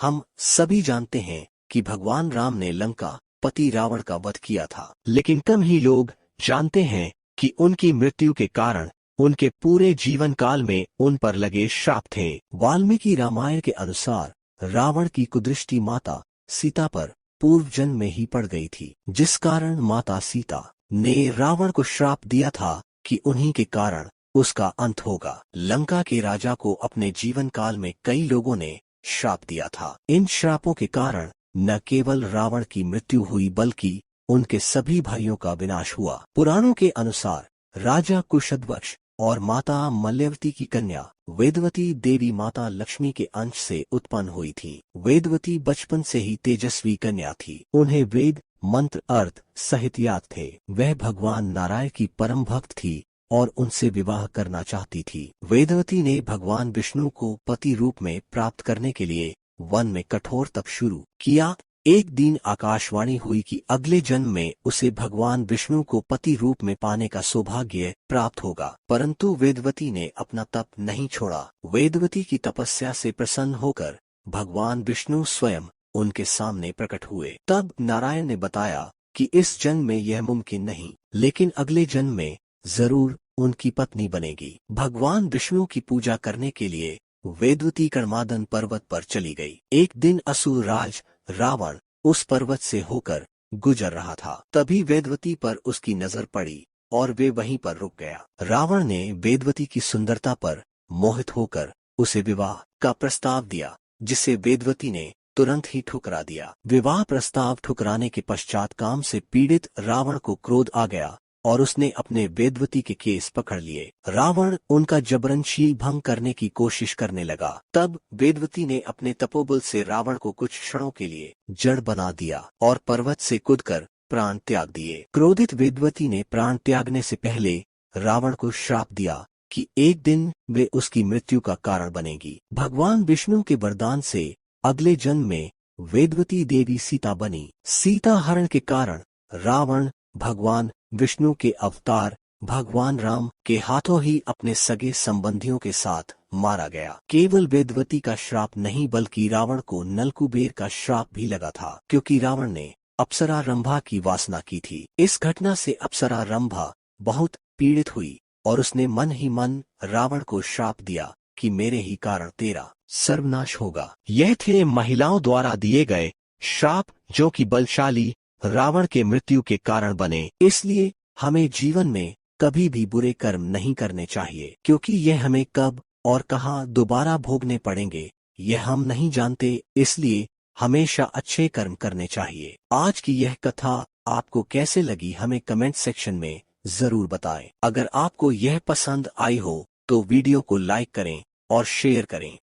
हम सभी जानते हैं कि भगवान राम ने लंका पति रावण का वध किया था, लेकिन कम ही लोग जानते हैं कि उनकी मृत्यु के कारण उनके पूरे जीवन काल में उन पर लगे श्राप थे। वाल्मीकि रामायण के अनुसार रावण की कुदृष्टि माता सीता पर पूर्व जन्म में ही पड़ गई थी, जिस कारण माता सीता ने रावण को श्राप दिया था कि उन्हीं के कारण उसका अंत होगा। लंका के राजा को अपने जीवन काल में कई लोगों ने श्राप दिया था। इन श्रापों के कारण न केवल रावण की मृत्यु हुई बल्कि उनके सभी भाइयों का विनाश हुआ। पुराणों के अनुसार राजा कुशध्वज और माता मल्यवती की कन्या वेदवती देवी माता लक्ष्मी के अंश से उत्पन्न हुई थी। वेदवती बचपन से ही तेजस्वी कन्या थी। उन्हें वेद मंत्र अर्थ सहित याद थे। वह भगवान नारायण की परम भक्त थी और उनसे विवाह करना चाहती थी। वेदवती ने भगवान विष्णु को पति रूप में प्राप्त करने के लिए वन में कठोर तप शुरू किया। एक दिन आकाशवाणी हुई कि अगले जन्म में उसे भगवान विष्णु को पति रूप में पाने का सौभाग्य प्राप्त होगा, परंतु वेदवती ने अपना तप नहीं छोड़ा। वेदवती की तपस्या से प्रसन्न होकर भगवान विष्णु स्वयं उनके सामने प्रकट हुए। तब नारायण ने बताया कि इस जन्म में यह मुमकिन नहीं, लेकिन अगले जन्म में जरूर उनकी पत्नी बनेगी। भगवान विष्णु की पूजा करने के लिए वेदवती कर्मादन पर्वत पर चली गई। एक दिन असुर राज रावण उस पर्वत से होकर गुजर रहा था। तभी वेदवती पर उसकी नजर पड़ी और वे वहीं पर रुक गया। रावण ने वेदवती की सुंदरता पर मोहित होकर उसे विवाह का प्रस्ताव दिया, जिसे वेदवती ने तुरंत ही ठुकरा दिया। विवाह प्रस्ताव ठुकराने के पश्चात काम से पीड़ित रावण को क्रोध आ गया और उसने अपने वेदवती के केस पकड़ लिए। रावण उनका जबरन भंग करने की कोशिश करने लगा। तब वेदवती ने अपने तपोबल से रावण को कुछ क्षणों के लिए जड़ बना दिया और पर्वत से कूदकर प्राण त्याग दिए। क्रोधित वेदवती ने प्राण त्यागने से पहले रावण को श्राप दिया कि एक दिन वे उसकी मृत्यु का कारण बनेगी। भगवान विष्णु के वरदान से अगले जन्म में वेदवती देवी सीता बनी। सीता हरण के कारण रावण भगवान विष्णु के अवतार भगवान राम के हाथों ही अपने सगे संबंधियों के साथ मारा गया। केवल वेदवती का श्राप नहीं बल्कि रावण को नलकुबेर का श्राप भी लगा था, क्योंकि रावण ने अप्सरा रंभा की वासना की थी। इस घटना से अप्सरा रंभा बहुत पीड़ित हुई और उसने मन ही मन रावण को श्राप दिया कि मेरे ही कारण तेरा सर्वनाश होगा। यह थे महिलाओं द्वारा दिए गए श्राप, जो कि बलशाली रावण के मृत्यु के कारण बने। इसलिए हमें जीवन में कभी भी बुरे कर्म नहीं करने चाहिए, क्योंकि यह हमें कब और कहां दोबारा भोगने पड़ेंगे यह हम नहीं जानते। इसलिए हमेशा अच्छे कर्म करने चाहिए। आज की यह कथा आपको कैसे लगी हमें कमेंट सेक्शन में जरूर बताएं। अगर आपको यह पसंद आई हो तो वीडियो को लाइक करें और शेयर करें।